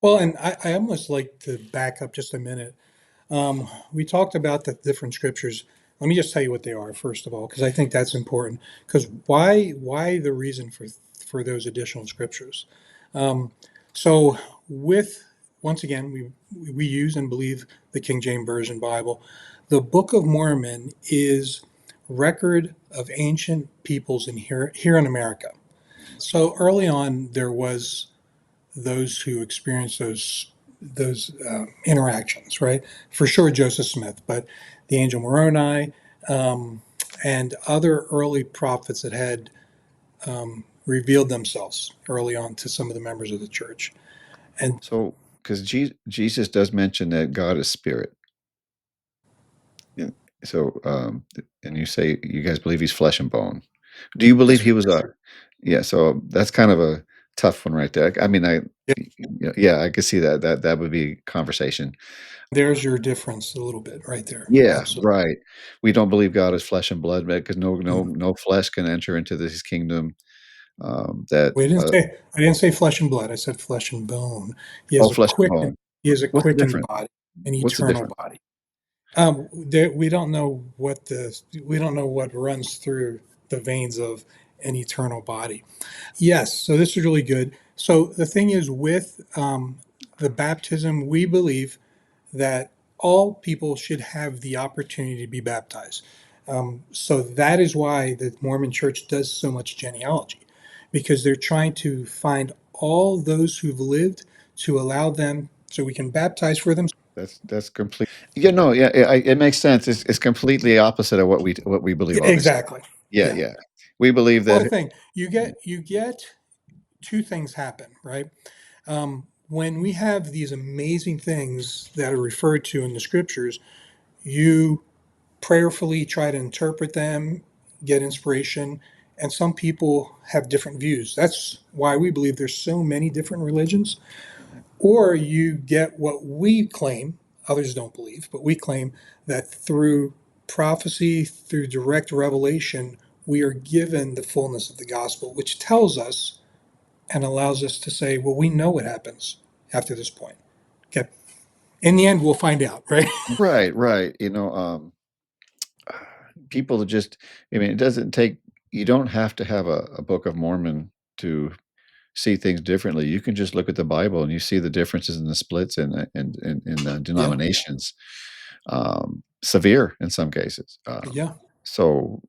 Well, and I almost like to back up just a minute. We talked about the different scriptures. Let me just tell you what they are first of all, because I think that's important. Because why the reason for those additional scriptures? Um, so with once again, we use and believe the King James Version Bible. The Book of Mormon is record of ancient peoples in here in America. So early on, there was those who experienced those interactions, right? For sure, Joseph Smith, but the angel Moroni um, and other early prophets that had revealed themselves early on to some of the members of the church. And So, because Jesus does mention that God is spirit. Yeah. So, and you say you guys believe he's flesh and bone. Do you believe yes, he was a? Yeah. So that's kind of a tough one right there. I mean, yeah, yeah, I could see that. That would be conversation. there's your difference a little bit right there. Yeah, Absolutely. right. We don't believe God is flesh and blood, because Mhm. no flesh can enter into this kingdom. That I didn't say flesh and blood. I said flesh and bone. He Oh, has a flesh and quickened bone. he has a What's the quickened difference? body, an What's the eternal difference? body. We don't know we don't know what runs through the veins of an eternal body. Yes, so this is really good. So the thing is with the baptism, we believe that all people should have the opportunity to be baptized. So that is why the Mormon Church does so much genealogy, because they're trying to find all those who've lived to allow them so we can baptize for them. That's complete. Yeah, no, yeah, it makes sense. It's completely opposite of what we believe, Yeah, obviously. exactly. Yeah, Yeah. yeah. We believe Well, the that. thing you get two things happen, right? When we have these amazing things that are referred to in the scriptures, you prayerfully try to interpret them, get inspiration, and some people have different views. That's why we believe there's so many different religions. Or you get what we claim, others don't believe, but we claim that through prophecy, through direct revelation, we are given the fullness of the gospel, which tells us and allows us to say, well, we know what happens after this point. Okay. In the end, we'll find out, right? Right, right. People just, I mean, it doesn't take, you don't have to have a Book of Mormon to see things differently. You can just look at the Bible and you see the differences in the splits in the Yeah. denominations, severe in some cases. Yeah. So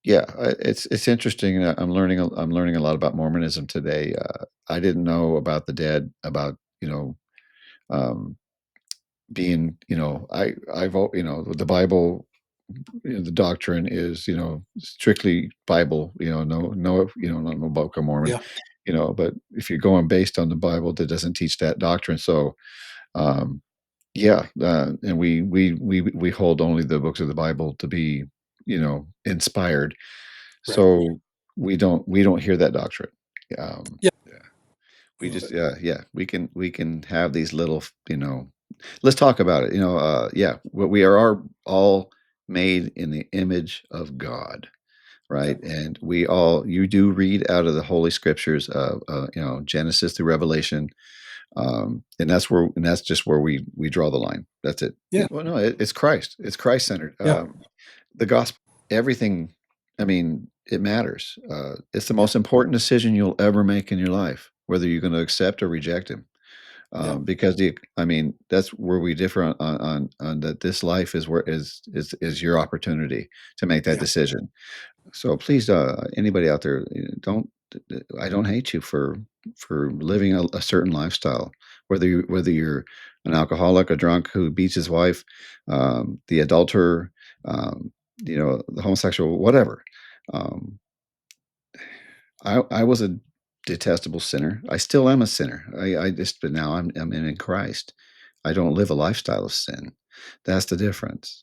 yeah, it's interesting. I'm learning a lot about Mormonism today. I didn't know about the dead, about um, being the Bible. The doctrine is strictly Bible. No Book of Mormon. Yeah. But if you're going based on the Bible, that doesn't teach that doctrine. So um, yeah, and we hold only the books of the Bible to be inspired. Right. So we don't hear that doctrine. Yeah. Yeah, I we love just it. yeah, we can have these little let's talk about it. Yeah, we are all made in the image of God, Yeah. right? And we all you do read out of the Holy Scriptures, Genesis through Revelation, and that's just where we draw the line. That's it. Yeah. Well, no, it's Christ. It's Christ centered. Yeah. The gospel, everything. I mean, it matters. It's the Yeah. most important decision you'll ever make in your life, whether you're going to accept or reject Him. Yeah. Because I mean, that's where we differ on that. This life is where is your opportunity to make that Yeah. decision. So please, anybody out there, don't. I don't hate you for living a certain lifestyle, whether you're an alcoholic, a drunk who beats his wife, the adulterer, the homosexual, whatever. Um, I was a detestable sinner. I still am a sinner. But now I'm in Christ. I don't live a lifestyle of sin. That's the difference.